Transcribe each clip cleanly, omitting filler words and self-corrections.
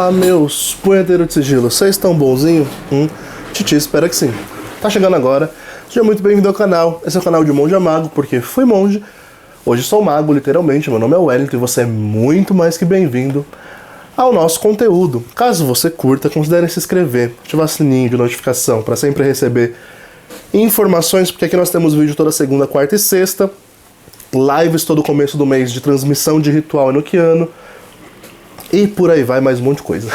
Olá, meus punheteiros de sigilo, vocês estão bonzinho? Titi, espera que sim. Tá chegando agora, seja muito bem-vindo ao canal. Esse é o canal de Monge a Mago, porque fui monge, hoje sou mago, literalmente. Meu nome é Wellington e você é muito mais que bem-vindo ao nosso conteúdo. Caso você curta, considere se inscrever, ativar o sininho de notificação para sempre receber informações, porque aqui nós temos vídeo toda segunda, quarta e sexta, lives todo começo do mês de transmissão de ritual enoquiano, e por aí vai, mais um monte de coisa.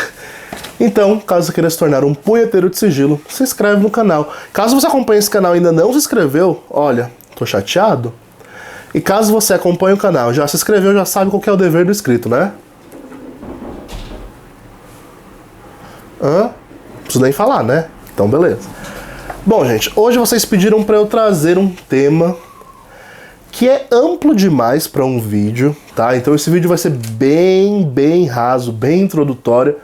Então, caso você queira se tornar um punheteiro de sigilo, se inscreve no canal. Caso você acompanhe esse canal e ainda não se inscreveu, olha, tô chateado. E caso você acompanhe o canal, já se inscreveu, já sabe qual que é o dever do inscrito, né? Não preciso nem falar, né? Então, beleza. Bom, gente, hoje vocês pediram para eu trazer um tema que é amplo demais para um vídeo, tá? Então esse vídeo vai ser bem raso, bem introdutório,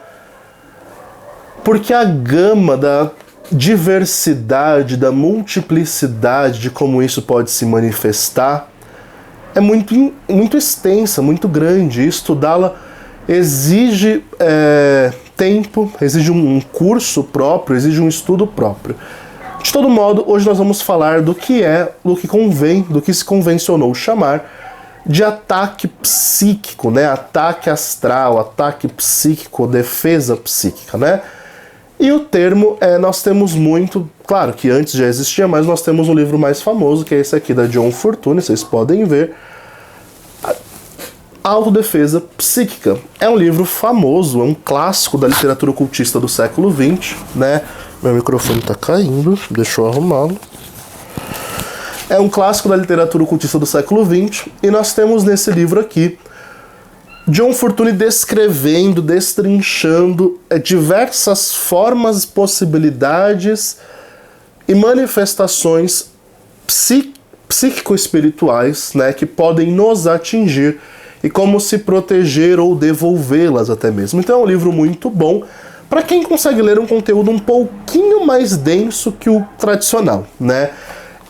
porque a gama da diversidade, da multiplicidade de como isso pode se manifestar é muito extensa, muito grande. E estudá-la exige tempo, exige um curso próprio, exige um estudo próprio. De todo modo, hoje nós vamos falar do que se convencionou chamar de ataque psíquico, né? Ataque astral, ataque psíquico, defesa psíquica, né? E o termo, nós temos muito, claro que antes já existia, mas nós temos um livro mais famoso, que é esse aqui da John Fortune, vocês podem ver, Autodefesa Psíquica. É um livro famoso, é um clássico da literatura ocultista do século XX, né? Meu microfone tá caindo, deixa eu arrumá-lo. É um clássico da literatura ocultista do século XX, e nós temos nesse livro aqui John Fortune descrevendo, destrinchando diversas formas, possibilidades e manifestações psíquico-espirituais, né, que podem nos atingir e como se proteger ou devolvê-las até mesmo. Então é um livro muito bom para quem consegue ler um conteúdo um pouquinho mais denso que o tradicional, né?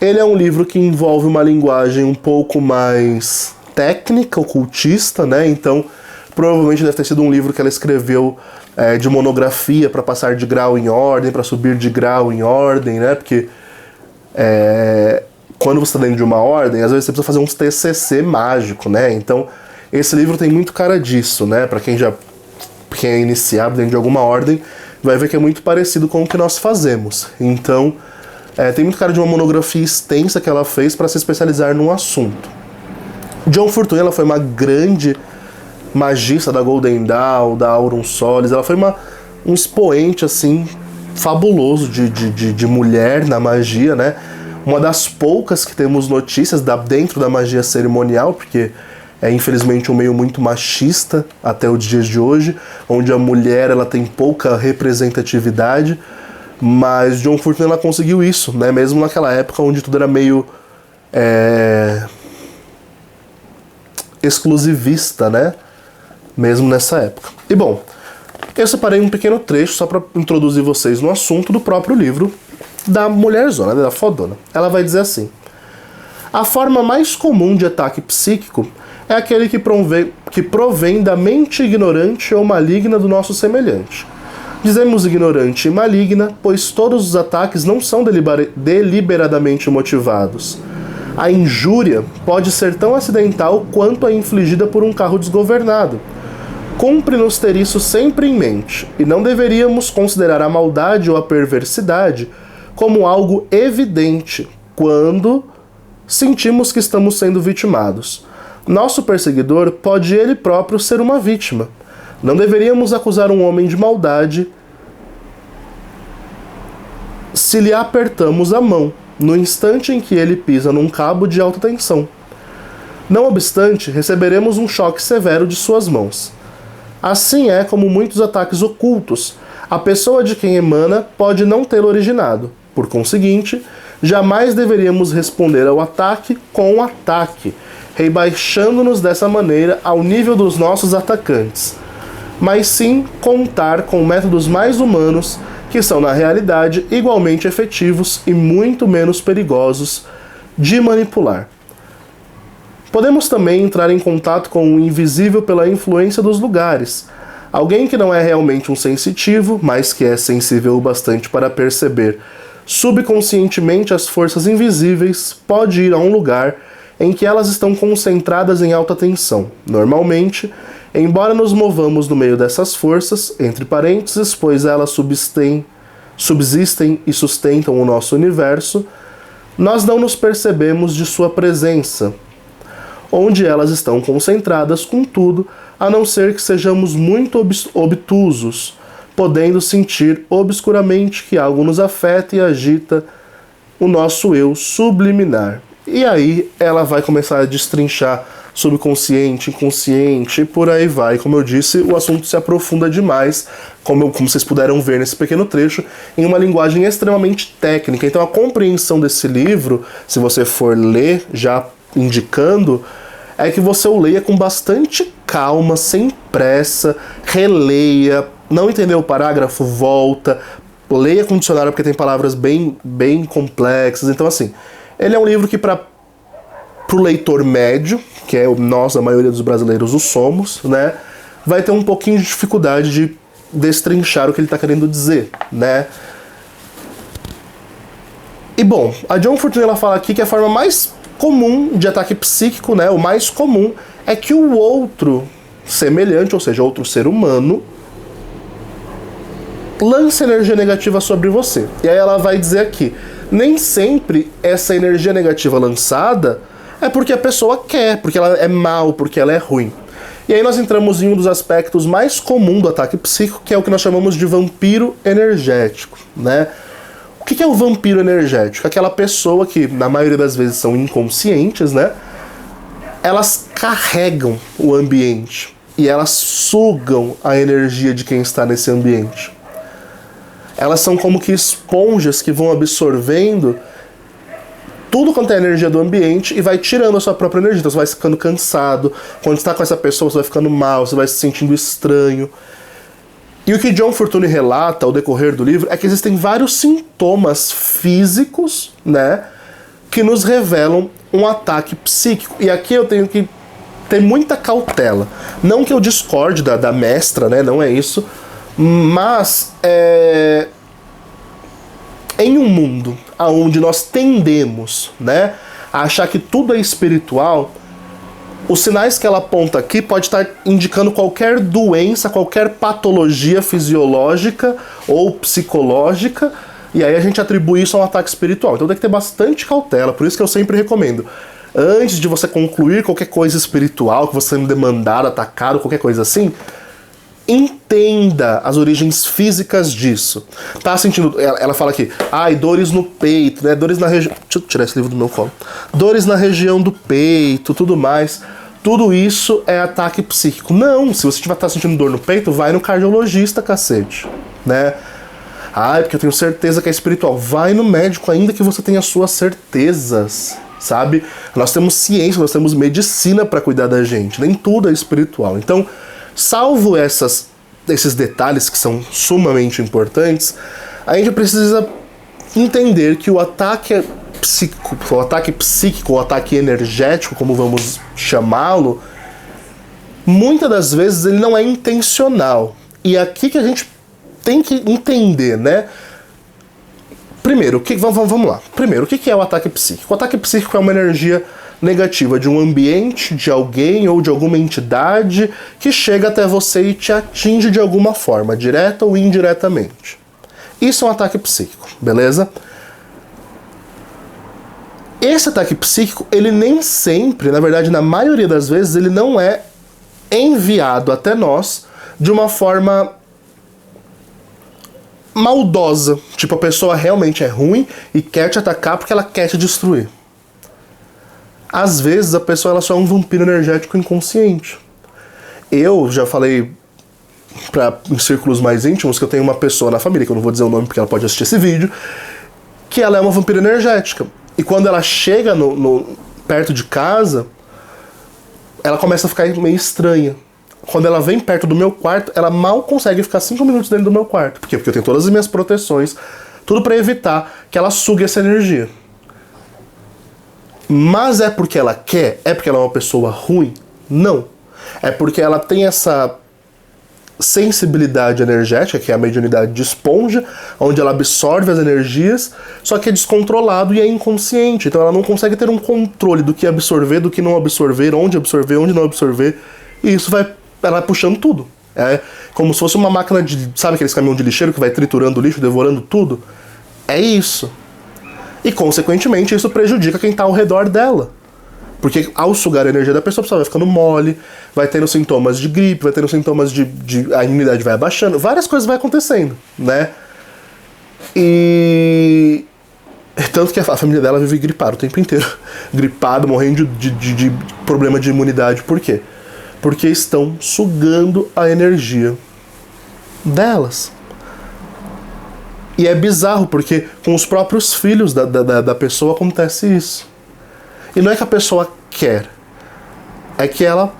Ele é um livro que envolve uma linguagem um pouco mais técnica, ocultista, né? Então, provavelmente deve ter sido um livro que ela escreveu de monografia para passar de grau em ordem, para subir de grau em ordem, né? Porque quando você está dentro de uma ordem, às vezes você precisa fazer um TCC mágico, né? Então, esse livro tem muito cara disso, né? Para quem é iniciado dentro de alguma ordem, vai ver que é muito parecido com o que nós fazemos. Então, tem muito cara de uma monografia extensa que ela fez para se especializar num assunto. John Fortune, ela foi uma grande magista da Golden Dawn, da Aurum Solis. Ela foi um expoente, assim, fabuloso de mulher na magia, né? Uma das poucas que temos notícias dentro da magia cerimonial, porque é infelizmente um meio muito machista até os dias de hoje, onde a mulher ela tem pouca representatividade, mas John Fortune ela conseguiu isso, né? Mesmo naquela época onde tudo era meio exclusivista, né? Mesmo nessa época. E bom, eu separei um pequeno trecho só para introduzir vocês no assunto do próprio livro da mulherzona, da fodona. Ela vai dizer assim: a forma mais comum de ataque psíquico é aquele que provém da mente ignorante ou maligna do nosso semelhante. Dizemos ignorante e maligna, pois todos os ataques não são deliberadamente motivados. A injúria pode ser tão acidental quanto a infligida por um carro desgovernado. Cumpre-nos ter isso sempre em mente, e não deveríamos considerar a maldade ou a perversidade como algo evidente quando sentimos que estamos sendo vitimados. Nosso perseguidor pode ele próprio ser uma vítima. Não deveríamos acusar um homem de maldade se lhe apertamos a mão, no instante em que ele pisa num cabo de alta tensão. Não obstante, receberemos um choque severo de suas mãos. Assim é como muitos ataques ocultos. A pessoa de quem emana pode não tê-lo originado. Por conseguinte, jamais deveríamos responder ao ataque com um ataque, rebaixando-nos dessa maneira ao nível dos nossos atacantes, mas sim contar com métodos mais humanos que são, na realidade, igualmente efetivos e muito menos perigosos de manipular. Podemos também entrar em contato com o invisível pela influência dos lugares, Alguém que não é realmente um sensitivo, mas que é sensível o bastante para perceber subconscientemente as forças invisíveis, pode ir a um lugar em que elas estão concentradas em alta tensão. Normalmente, embora nos movamos no meio dessas forças, entre parênteses, pois elas subsistem e sustentam o nosso universo, nós não nos percebemos de sua presença, onde elas estão concentradas, contudo, a não ser que sejamos muito obtusos, podendo sentir obscuramente que algo nos afeta e agita o nosso eu subliminar. E aí ela vai começar a destrinchar subconsciente, inconsciente, e por aí vai. Como eu disse, o assunto se aprofunda demais, como vocês puderam ver nesse pequeno trecho, em uma linguagem extremamente técnica. Então a compreensão desse livro, se você for ler, já indicando, é que você o leia com bastante calma, sem pressa, releia, não entendeu o parágrafo, volta, leia com dicionário porque tem palavras bem complexas. Então assim, ele é um livro que para o leitor médio, que é nós, a maioria dos brasileiros, o somos, né, vai ter um pouquinho de dificuldade de destrinchar o que ele está querendo dizer, né. E bom, a John Fortune ela fala aqui que a forma mais comum de ataque psíquico, né, o mais comum, é que o outro semelhante, ou seja, outro ser humano, lance energia negativa sobre você. E aí ela vai dizer aqui, nem sempre essa energia negativa lançada é porque a pessoa quer, porque ela é mal, porque ela é ruim. E aí nós entramos em um dos aspectos mais comuns do ataque psíquico, que é o que nós chamamos de vampiro energético, né? O que é o vampiro energético? Aquela pessoa que, na maioria das vezes, são inconscientes, né? Elas carregam o ambiente e elas sugam a energia de quem está nesse ambiente. Elas são como que esponjas que vão absorvendo tudo quanto é energia do ambiente e vai tirando a sua própria energia. Então você vai ficando cansado. Quando você está com essa pessoa, você vai ficando mal, você vai se sentindo estranho. E o que John Fortune relata ao decorrer do livro é que existem vários sintomas físicos, né, que nos revelam um ataque psíquico. E aqui eu tenho que ter muita cautela. Não que eu discorde da mestra, né, não é isso. Mas em um mundo onde nós tendemos, né, a achar que tudo é espiritual, os sinais que ela aponta aqui pode estar indicando qualquer doença, qualquer patologia fisiológica ou psicológica, e aí a gente atribui isso a um ataque espiritual. Então tem que ter bastante cautela, por isso que eu sempre recomendo, antes de você concluir qualquer coisa espiritual, que você sendo demandado, atacado, qualquer coisa assim, entenda as origens físicas disso. Tá sentindo... Ela fala aqui, dores no peito, né? Dores na região... Deixa eu tirar esse livro do meu colo. Dores na região do peito, tudo mais. Tudo isso é ataque psíquico. Não, se você tá sentindo dor no peito, vai no cardiologista, cacete. Né? Porque eu tenho certeza que é espiritual. Vai no médico, ainda que você tenha suas certezas. Sabe? Nós temos ciência, nós temos medicina para cuidar da gente. Nem tudo é espiritual. Então, salvo esses detalhes que são sumamente importantes, a gente precisa entender que o ataque psíquico, o ataque energético, como vamos chamá-lo, muitas das vezes ele não é intencional. E aqui que a gente tem que entender, né? Primeiro, vamos lá. Primeiro, o que é o ataque psíquico? O ataque psíquico é uma energia negativa de um ambiente, de alguém ou de alguma entidade que chega até você e te atinge de alguma forma, direta ou indiretamente. Isso é um ataque psíquico, beleza? Esse ataque psíquico, ele nem sempre, na verdade, na maioria das vezes, ele não é enviado até nós de uma forma maldosa. Tipo, a pessoa realmente é ruim e quer te atacar porque ela quer te destruir. Às vezes a pessoa ela só é um vampiro energético inconsciente. Eu já falei em círculos mais íntimos que eu tenho uma pessoa na família, que eu não vou dizer o nome porque ela pode assistir esse vídeo, que ela é uma vampira energética. E quando ela chega perto de casa, ela começa a ficar meio estranha. Quando ela vem perto do meu quarto, ela mal consegue ficar 5 minutos dentro do meu quarto. Por quê? Porque eu tenho todas as minhas proteções, tudo para evitar que ela sugue essa energia. Mas é porque ela quer? É porque ela é uma pessoa ruim? Não. É porque ela tem essa sensibilidade energética, que é a mediunidade de esponja, onde ela absorve as energias, só que é descontrolado e é inconsciente. Então ela não consegue ter um controle do que absorver, do que não absorver, onde não absorver. E isso ela vai puxando tudo. É como se fosse uma máquina de... Sabe aqueles caminhões de lixeiro que vai triturando o lixo, devorando tudo? É isso. E, consequentemente, isso prejudica quem está ao redor dela. Porque ao sugar a energia da pessoa, a pessoa vai ficando mole, vai tendo sintomas de gripe, vai tendo sintomas a imunidade vai abaixando, várias coisas vai acontecendo, né? E... Tanto que a família dela vive gripada o tempo inteiro. Gripada, morrendo de problema de imunidade. Por quê? Porque estão sugando a energia delas. E é bizarro, porque com os próprios filhos da pessoa acontece isso. E não é que a pessoa quer, é que ela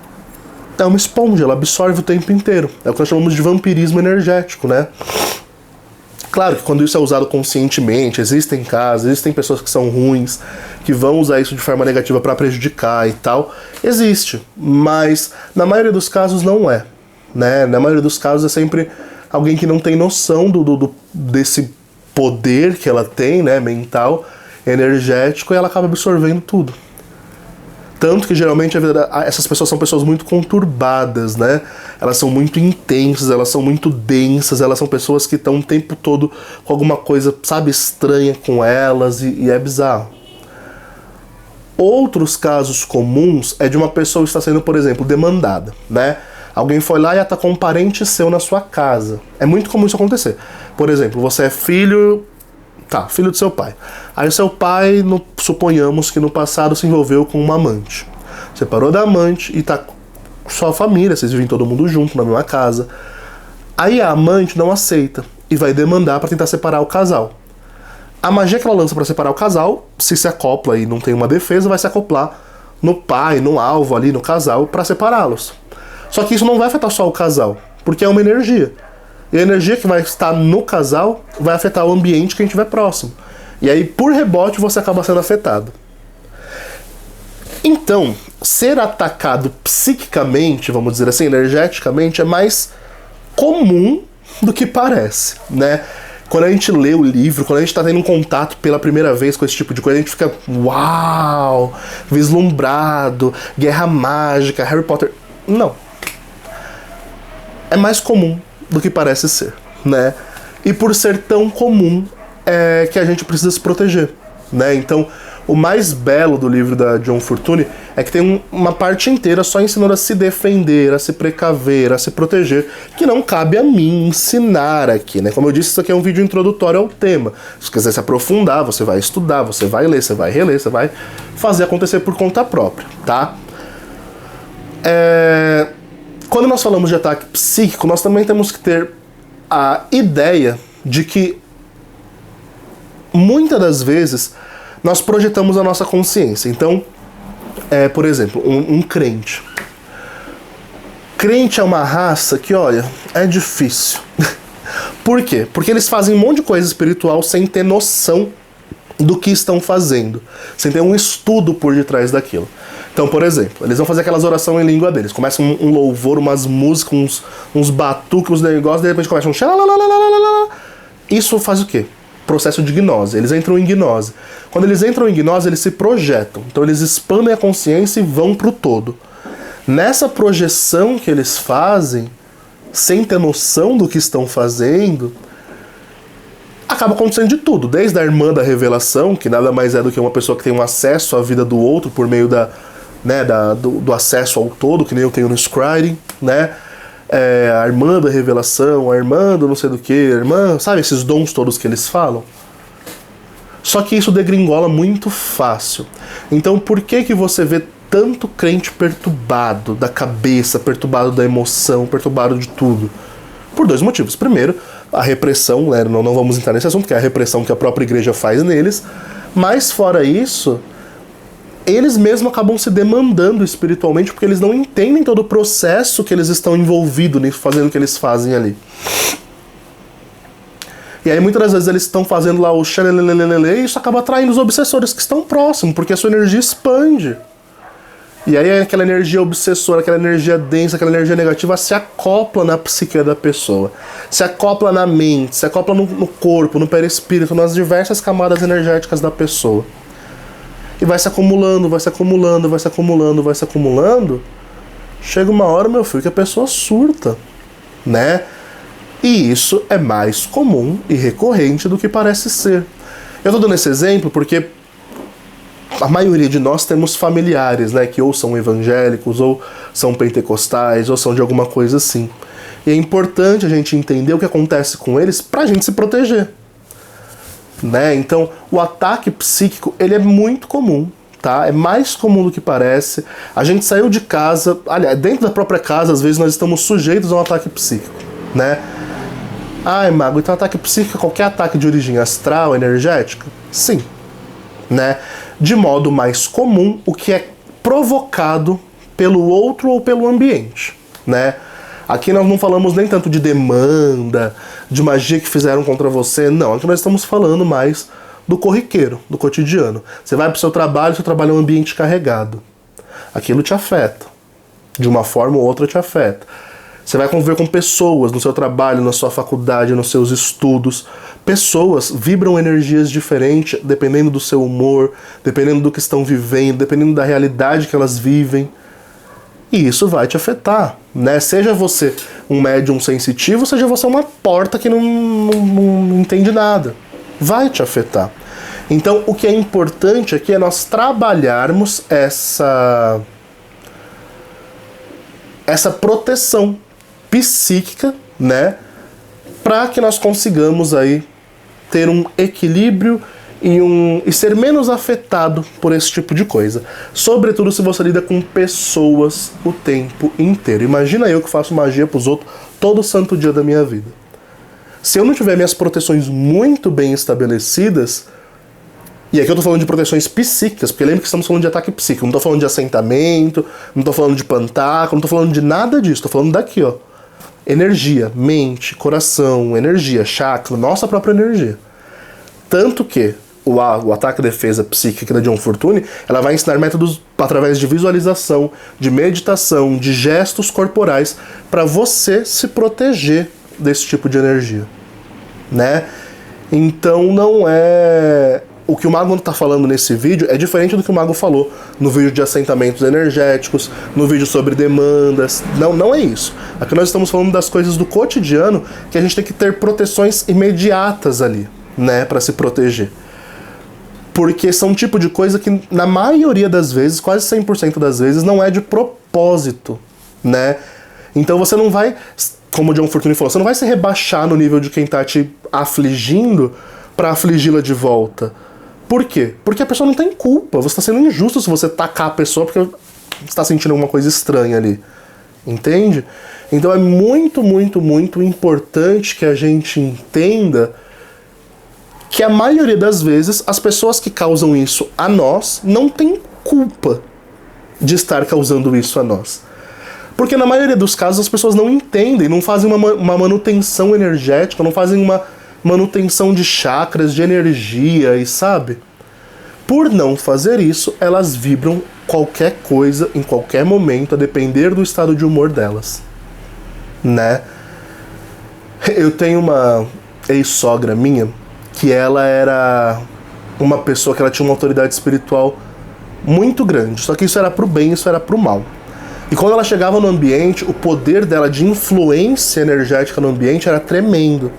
é uma esponja, ela absorve o tempo inteiro. É o que nós chamamos de vampirismo energético, né? Claro que quando isso é usado conscientemente, existem casos, existem pessoas que são ruins, que vão usar isso de forma negativa para prejudicar e tal. Existe, mas na maioria dos casos não é, né? Na maioria dos casos é sempre alguém que não tem noção desse poder que ela tem, né, mental, energético, e ela acaba absorvendo tudo. Tanto que geralmente essas pessoas são pessoas muito conturbadas, né? Elas são muito intensas, elas são muito densas, elas são pessoas que estão o tempo todo com alguma coisa, sabe, estranha com elas, e é bizarro. Outros casos comuns é de uma pessoa que está sendo, por exemplo, demandada, né? Alguém foi lá e atacou um parente seu na sua casa. É muito comum isso acontecer. Por exemplo, você é filho do seu pai. Aí o seu pai, suponhamos que no passado se envolveu com uma amante. Separou da amante e tá com sua família, vocês vivem todo mundo junto na mesma casa. Aí a amante não aceita e vai demandar para tentar separar o casal. A magia que ela lança para separar o casal, se acopla e não tem uma defesa, vai se acoplar no pai, no alvo ali, no casal, para separá-los. Só que isso não vai afetar só o casal, porque é uma energia. E a energia que vai estar no casal vai afetar o ambiente que a gente estiver próximo. E aí, por rebote, você acaba sendo afetado. Então, ser atacado psiquicamente, vamos dizer assim, energeticamente, é mais comum do que parece, né? Quando a gente lê o livro, quando a gente está tendo um contato pela primeira vez com esse tipo de coisa, a gente fica, uau, vislumbrado, Guerra Mágica, Harry Potter. Não. É mais comum do que parece ser, né? E por ser tão comum, é que a gente precisa se proteger, né? Então, o mais belo do livro da John Fortune é que tem uma parte inteira só ensinando a se defender, a se precaver, a se proteger, que não cabe a mim ensinar aqui, né? Como eu disse, isso aqui é um vídeo introdutório ao tema. Se quiser se aprofundar, você vai estudar, você vai ler, você vai reler, você vai fazer acontecer por conta própria, tá? Quando nós falamos de ataque psíquico, nós também temos que ter a ideia de que muitas das vezes nós projetamos a nossa consciência. Então, por exemplo, um crente. Crente é uma raça que, olha, é difícil. Por quê? Porque eles fazem um monte de coisa espiritual sem ter noção do que estão fazendo, sem ter um estudo por detrás daquilo. Então, por exemplo, eles vão fazer aquelas orações em língua deles. Começa um louvor, umas músicas, uns batuques, uns negócios, de repente começa um xalalalalalalala. Isso faz o quê? Processo de gnose. Eles entram em gnose. Quando eles entram em gnose, eles se projetam. Então eles expandem a consciência e vão pro todo. Nessa projeção que eles fazem, sem ter noção do que estão fazendo, acaba acontecendo de tudo. Desde a irmã da revelação, que nada mais é do que uma pessoa que tem um acesso à vida do outro por meio do acesso ao todo, que nem eu tenho no Scrying, né? A irmã da revelação, a irmã do não sei do que, a irmã, sabe esses dons todos que eles falam? Só que isso degringola muito fácil. Então por que você vê tanto crente perturbado da cabeça, perturbado da emoção, perturbado de tudo? Por dois motivos. Primeiro, a repressão, né? Não vamos entrar nesse assunto, que é a repressão que a própria igreja faz neles, mas fora isso, eles mesmos acabam se demandando espiritualmente porque eles não entendem todo o processo que eles estão envolvidos nisso, fazendo o que eles fazem ali. E aí muitas das vezes eles estão fazendo lá o xalelelelele e isso acaba atraindo os obsessores que estão próximos, porque a sua energia expande. E aí aquela energia obsessora, aquela energia densa, aquela energia negativa se acopla na psique da pessoa. Se acopla na mente, se acopla no corpo, no perispírito, nas diversas camadas energéticas da pessoa. E vai se acumulando, vai se acumulando, vai se acumulando, vai se acumulando. Chega uma hora, meu filho, que a pessoa surta, né? E isso é mais comum e recorrente do que parece ser. Eu tô dando esse exemplo porque a maioria de nós temos familiares, né, que ou são evangélicos, ou são pentecostais, ou são de alguma coisa assim. E é importante a gente entender o que acontece com eles pra gente se proteger, né? Então, o ataque psíquico, ele é muito comum, tá? É mais comum do que parece. A gente saiu de casa, aliás, dentro da própria casa, às vezes nós estamos sujeitos a um ataque psíquico, né? Ai, Mago, então ataque psíquico é qualquer ataque de origem astral, energética? Sim, né? De modo mais comum, o que é provocado pelo outro ou pelo ambiente, né? Aqui nós não falamos nem tanto de demanda, de magia que fizeram contra você, não. Aqui nós estamos falando mais do corriqueiro, do cotidiano. Você vai para o seu trabalho é um ambiente carregado. Aquilo te afeta. De uma forma ou outra te afeta. Você vai conviver com pessoas no seu trabalho, na sua faculdade, nos seus estudos. Pessoas vibram energias diferentes dependendo do seu humor, dependendo do que estão vivendo, dependendo da realidade que elas vivem. E isso vai te afetar, né? Seja você um médium sensitivo, seja você uma porta que não entende nada. Vai te afetar. Então, o que é importante aqui é nós trabalharmos essa proteção psíquica, né? Para que nós consigamos aí ter um equilíbrio e ser menos afetado por esse tipo de coisa. Sobretudo se você lida com pessoas o tempo inteiro. Imagina eu que faço magia pros outros todo santo dia da minha vida. Se eu não tiver minhas proteções muito bem estabelecidas, e aqui eu tô falando de proteções psíquicas, porque lembra que estamos falando de ataque psíquico, não tô falando de assentamento, não tô falando de pantaco, não tô falando de nada disso, tô falando daqui, ó. Energia, mente, coração, energia, chakra, nossa própria energia. Tanto que o ataque defesa psíquica da John Fortune, ela vai ensinar métodos através de visualização, de meditação, de gestos corporais, para você se proteger desse tipo de energia, né? Então não é... O que o Mago está falando nesse vídeo é diferente do que o Mago falou no vídeo de assentamentos energéticos, no vídeo sobre demandas. Não é isso. Aqui nós estamos falando das coisas do cotidiano que a gente tem que ter proteções imediatas ali, né, para se proteger. Porque são um tipo de coisa que, na maioria das vezes, quase 100% das vezes, não é de propósito, né? Então você não vai, como o John Fortune falou, você não vai se rebaixar no nível de quem tá te afligindo para afligi-la de volta. Por quê? Porque a pessoa não tem culpa. Você está sendo injusto se você tacar a pessoa porque você está sentindo alguma coisa estranha ali. Entende? Então é muito, muito, muito importante que a gente entenda que a maioria das vezes as pessoas que causam isso a nós não têm culpa de estar causando isso a nós. Porque na maioria dos casos as pessoas não entendem, não fazem uma manutenção energética, não fazem uma manutenção de chakras, de energia, e sabe? Por não fazer isso, elas vibram qualquer coisa, em qualquer momento, a depender do estado de humor delas, né? Eu tenho uma ex-sogra minha, que ela era uma pessoa que ela tinha uma autoridade espiritual muito grande, só que isso era pro bem, isso era pro mal. E quando ela chegava no ambiente, o poder dela de influência energética no ambiente era tremendo.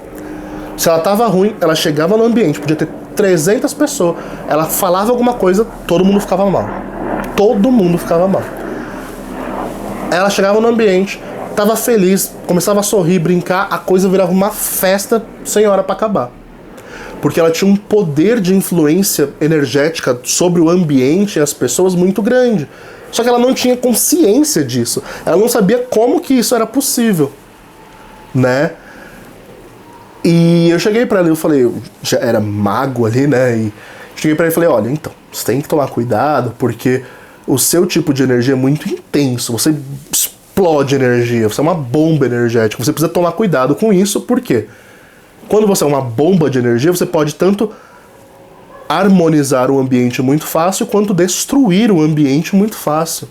Se ela tava ruim, ela chegava no ambiente, podia ter 300 pessoas, ela falava alguma coisa, todo mundo ficava mal. Todo mundo ficava mal. Ela chegava no ambiente, tava feliz, começava a sorrir, brincar, a coisa virava uma festa sem hora pra acabar. Porque ela tinha um poder de influência energética sobre o ambiente e as pessoas muito grande. Só que ela não tinha consciência disso. Ela não sabia como que isso era possível, né? E eu cheguei pra ela e eu falei, eu já era mago ali, né? E cheguei pra ela e falei, olha, então, você tem que tomar cuidado, porque o seu tipo de energia é muito intenso, você explode energia, você é uma bomba energética, você precisa tomar cuidado com isso, por quê? Quando você é uma bomba de energia, você pode tanto harmonizar o ambiente muito fácil, quanto destruir o ambiente muito fácil.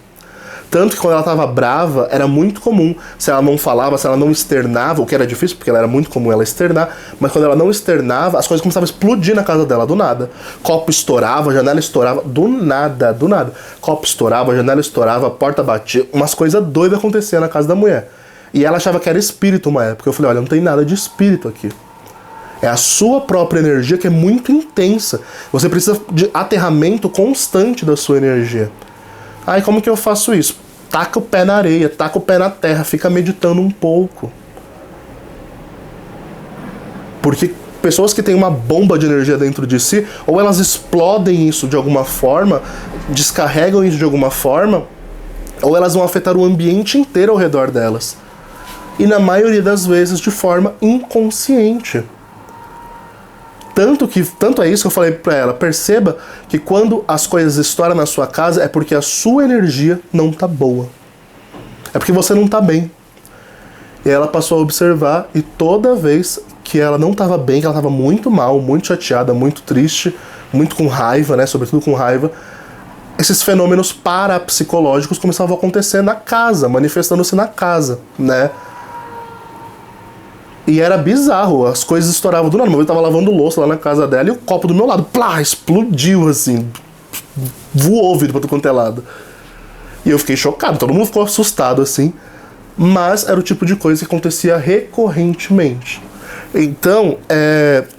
Tanto que quando ela tava brava, era muito comum, se ela não falava, se ela não externava, o que era difícil, porque ela era muito comum ela externar, mas quando ela não externava, as coisas começavam a explodir na casa dela, do nada. Copo estourava, janela estourava, do nada, do nada. Copo estourava, janela estourava, porta batia, umas coisas doidas aconteciam na casa da mulher. E ela achava que era espírito uma época. Eu falei, olha, não tem nada de espírito aqui. É a sua própria energia que é muito intensa. Você precisa de aterramento constante da sua energia. Aí como que eu faço isso? Taca o pé na areia, taca o pé na terra, fica meditando um pouco. Porque pessoas que têm uma bomba de energia dentro de si, ou elas explodem isso de alguma forma, descarregam isso de alguma forma, ou elas vão afetar o ambiente inteiro ao redor delas. E na maioria das vezes de forma inconsciente. Tanto é isso que eu falei pra ela, perceba que quando as coisas estouram na sua casa é porque a sua energia não tá boa. É porque você não tá bem. E ela passou a observar e toda vez que ela não tava bem, que ela tava muito mal, muito chateada, muito triste, muito com raiva, né, sobretudo com raiva, esses fenômenos parapsicológicos começavam a acontecer na casa, manifestando-se na casa, né? E era bizarro, as coisas estouravam do nada. Uma vez eu tava lavando louça lá na casa dela e o copo do meu lado, plá, explodiu assim, voou vidro pra todo quanto é lado. E eu fiquei chocado, todo mundo ficou assustado assim, mas era o tipo de coisa que acontecia recorrentemente. Então,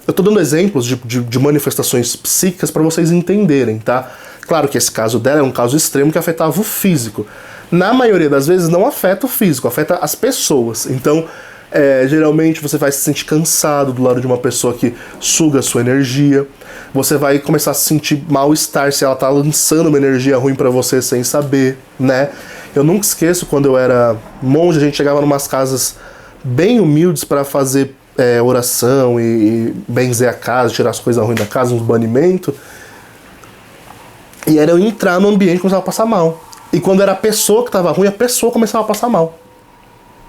eu tô dando exemplos de manifestações psíquicas para vocês entenderem, tá? Claro que esse caso dela é um caso extremo que afetava o físico. Na maioria das vezes não afeta o físico, afeta as pessoas. Então, geralmente você vai se sentir cansado do lado de uma pessoa que suga a sua energia. Você vai começar a se sentir mal-estar se ela tá lançando uma energia ruim pra você sem saber, né? Eu nunca esqueço quando eu era monge, a gente chegava numas casas bem humildes para fazer oração e benzer a casa, tirar as coisas ruins da casa, uns banimentos. E era eu entrar no ambiente e começava a passar mal. E quando era a pessoa que tava ruim, a pessoa começava a passar mal.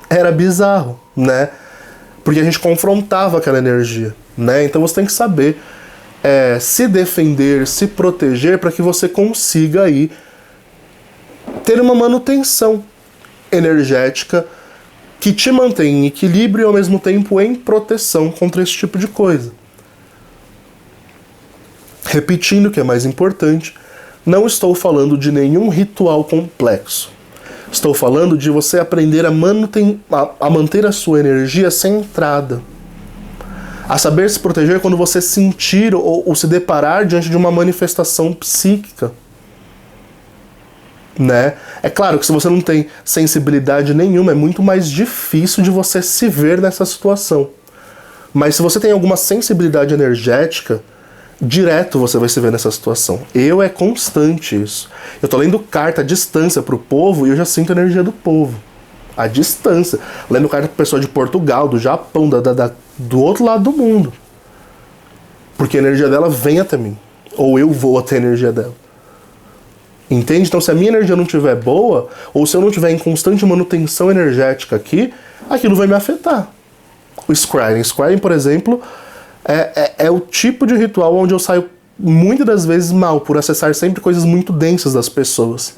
Era bizarro, né? Porque a gente confrontava aquela energia, né? Então você tem que saber se defender, se proteger para que você consiga aí ter uma manutenção energética que te mantém em equilíbrio e ao mesmo tempo em proteção contra esse tipo de coisa. Repetindo o que é mais importante, não estou falando de nenhum ritual complexo. Estou falando de você aprender a manter a sua energia centrada. A saber se proteger quando você sentir ou se deparar diante de uma manifestação psíquica. Né? É claro que se você não tem sensibilidade nenhuma, é muito mais difícil de você se ver nessa situação. Mas se você tem alguma sensibilidade energética, direto você vai se ver nessa situação. É constante isso. Eu tô lendo carta à distância pro povo e eu já sinto a energia do povo. À distância. Lendo carta pra pessoa de Portugal, do Japão, do outro lado do mundo. Porque a energia dela vem até mim. Ou eu vou até a energia dela. Entende? Então se a minha energia não estiver boa, ou se eu não estiver em constante manutenção energética aqui, aquilo vai me afetar. O scrying. Scrying, por exemplo, é o tipo de ritual onde eu saio muitas das vezes mal, por acessar sempre coisas muito densas das pessoas.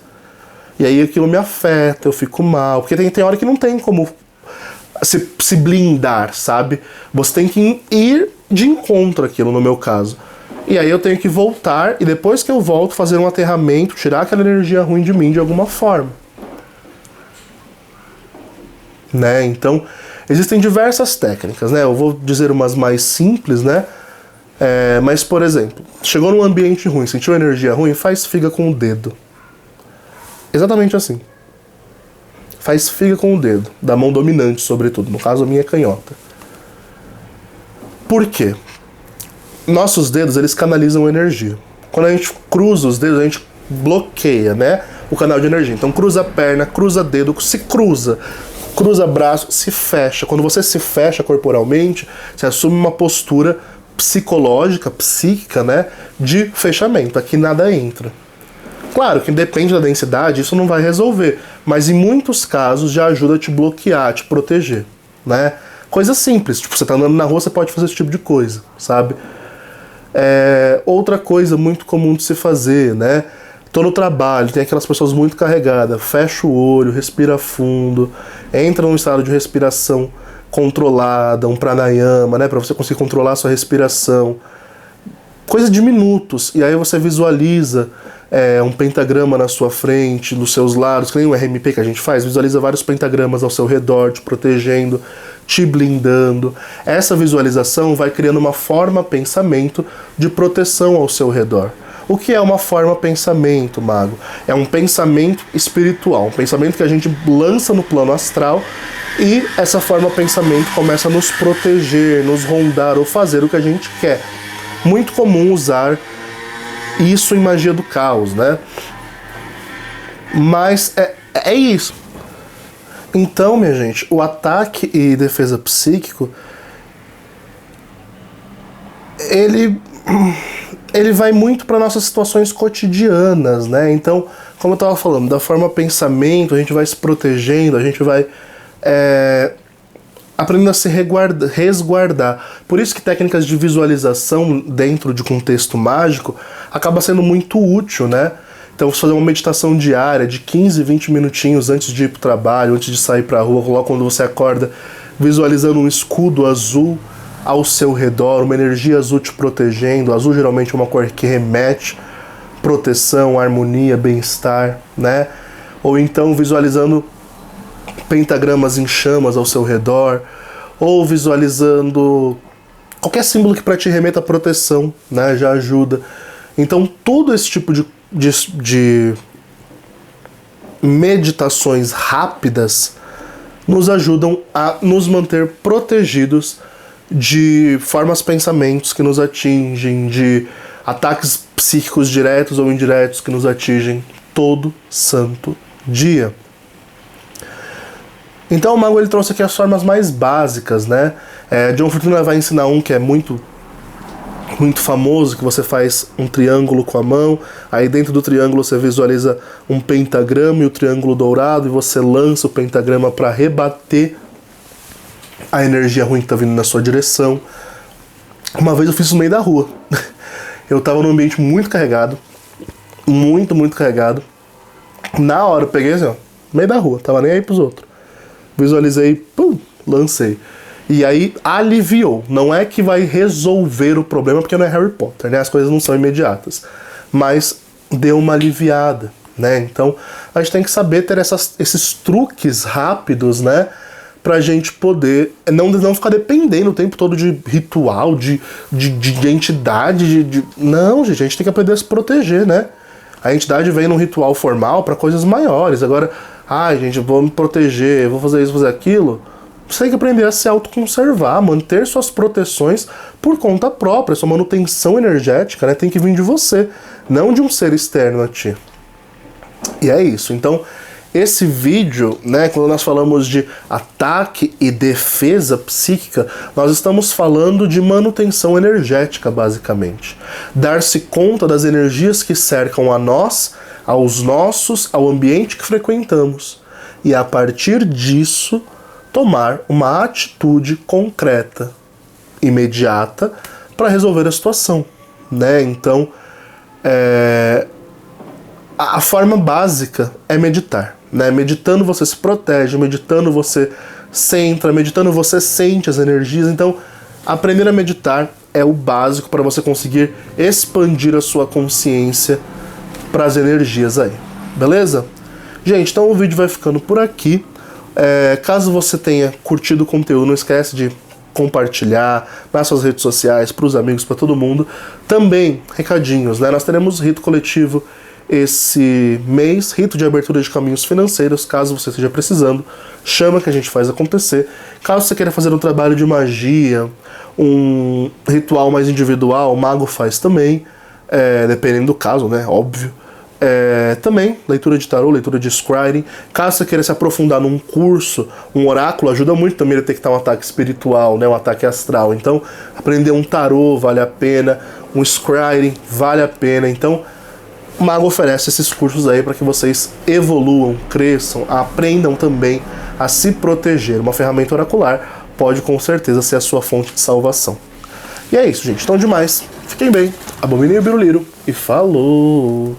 E aí aquilo me afeta, eu fico mal, porque tem hora que não tem como se blindar, sabe? Você tem que ir de encontro àquilo, no meu caso. E aí eu tenho que voltar, e depois que eu volto, fazer um aterramento, tirar aquela energia ruim de mim de alguma forma. Né? Então, existem diversas técnicas, né? Eu vou dizer umas mais simples, né? Mas, por exemplo, chegou num ambiente ruim, sentiu energia ruim, faz figa com o dedo. Exatamente assim. Faz figa com o dedo, da mão dominante, sobretudo. No caso, a minha é canhota. Por quê? Nossos dedos, eles canalizam energia. Quando a gente cruza os dedos, a gente bloqueia, né, o canal de energia. Então, cruza a perna, cruza dedo, se cruza braço, se fecha. Quando você se fecha corporalmente, você assume uma postura psicológica, psíquica, né, de fechamento. Aqui nada entra. Claro que depende da densidade, isso não vai resolver, mas em muitos casos já ajuda a te bloquear, a te proteger, né? Coisa simples, tipo, você tá andando na rua, você pode fazer esse tipo de coisa, sabe? Outra coisa muito comum de se fazer, né? tô no trabalho, tem aquelas pessoas muito carregadas, fecha o olho, respira fundo, entra num estado de respiração controlada, um pranayama, né, para você conseguir controlar a sua respiração. Coisa de minutos, e aí você visualiza um pentagrama na sua frente, nos seus lados, que nem o RMP que a gente faz, visualiza vários pentagramas ao seu redor, te protegendo, te blindando. Essa visualização vai criando uma forma pensamento de proteção ao seu redor. O que é uma forma pensamento, mago? É um pensamento espiritual, um pensamento que a gente lança no plano astral e essa forma pensamento começa a nos proteger, nos rondar ou fazer o que a gente quer. Muito comum usar isso em magia do caos, né? Mas é isso. Então, minha gente, o ataque e defesa psíquico, ele vai muito para nossas situações cotidianas, né? Então, como eu estava falando, da forma pensamento, a gente vai se protegendo, a gente vai aprendendo a se resguardar. Por isso que técnicas de visualização dentro de contexto mágico acaba sendo muito útil, né? Então, você fazer uma meditação diária de 15, 20 minutinhos antes de ir para o trabalho, antes de sair para a rua, logo quando você acorda, visualizando um escudo azul ao seu redor, uma energia azul te protegendo. O azul geralmente é uma cor que remete proteção, harmonia, bem-estar, né? Ou então visualizando pentagramas em chamas ao seu redor, ou visualizando qualquer símbolo que para ti remeta a proteção, né? Já ajuda. Então, todo esse tipo de meditações rápidas nos ajudam a nos manter protegidos de formas pensamentos que nos atingem, de ataques psíquicos diretos ou indiretos que nos atingem todo santo dia. Então o mago ele trouxe aqui as formas mais básicas, né? John Fortuna vai ensinar um que é muito famoso, que você faz um triângulo com a mão, aí dentro do triângulo você visualiza um pentagrama e o triângulo dourado, e você lança o pentagrama para rebater a energia ruim que está vindo na sua direção. Uma vez eu fiz isso no meio da rua. Eu estava num ambiente muito carregado, muito carregado. Na hora eu peguei assim, ó, no meio da rua, tava nem aí pros outros. Visualizei, pum, lancei. E aí aliviou. Não é que vai resolver o problema, porque não é Harry Potter, né? As coisas não são imediatas. Mas deu uma aliviada, né? Então a gente tem que saber ter esses truques rápidos, né? Pra gente poder não ficar dependendo o tempo todo de ritual, de entidade. Não, gente, a gente tem que aprender a se proteger, né? A entidade vem num ritual formal para coisas maiores. Agora, gente, vou me proteger, vou fazer isso, fazer aquilo. Você tem que aprender a se autoconservar, manter suas proteções por conta própria. Sua manutenção energética, né, tem que vir de você, não de um ser externo a ti. E é isso. Então, esse vídeo, né, quando nós falamos de ataque e defesa psíquica, nós estamos falando de manutenção energética, basicamente. Dar-se conta das energias que cercam a nós, aos nossos, ao ambiente que frequentamos. E a partir disso, tomar uma atitude concreta, imediata, para resolver a situação, né? Então, a forma básica é meditar, né? Meditando você se protege, meditando você centra, meditando você sente as energias. Então, aprender a meditar é o básico para você conseguir expandir a sua consciência para as energias aí, beleza? Gente, então o vídeo vai ficando por aqui. Caso você tenha curtido o conteúdo, não esquece de compartilhar nas suas redes sociais, para os amigos, para todo mundo. Também, recadinhos, né? Nós teremos rito coletivo esse mês, rito de abertura de caminhos financeiros. Caso você esteja precisando, chama que a gente faz acontecer. Caso você queira fazer um trabalho de magia, um ritual mais individual, o mago faz também, dependendo do caso, né? Óbvio. Também, leitura de tarô, leitura de scrying. Caso você queira se aprofundar num curso, um oráculo ajuda muito também a detectar um ataque espiritual, né, um ataque astral. Então, aprender um tarô vale a pena, um scrying vale a pena. Então, o mago oferece esses cursos aí para que vocês evoluam, cresçam, aprendam também a se proteger. Uma ferramenta oracular pode com certeza ser a sua fonte de salvação. E é isso, gente. Então, demais. Fiquem bem. Abominem o Biruliro e falou!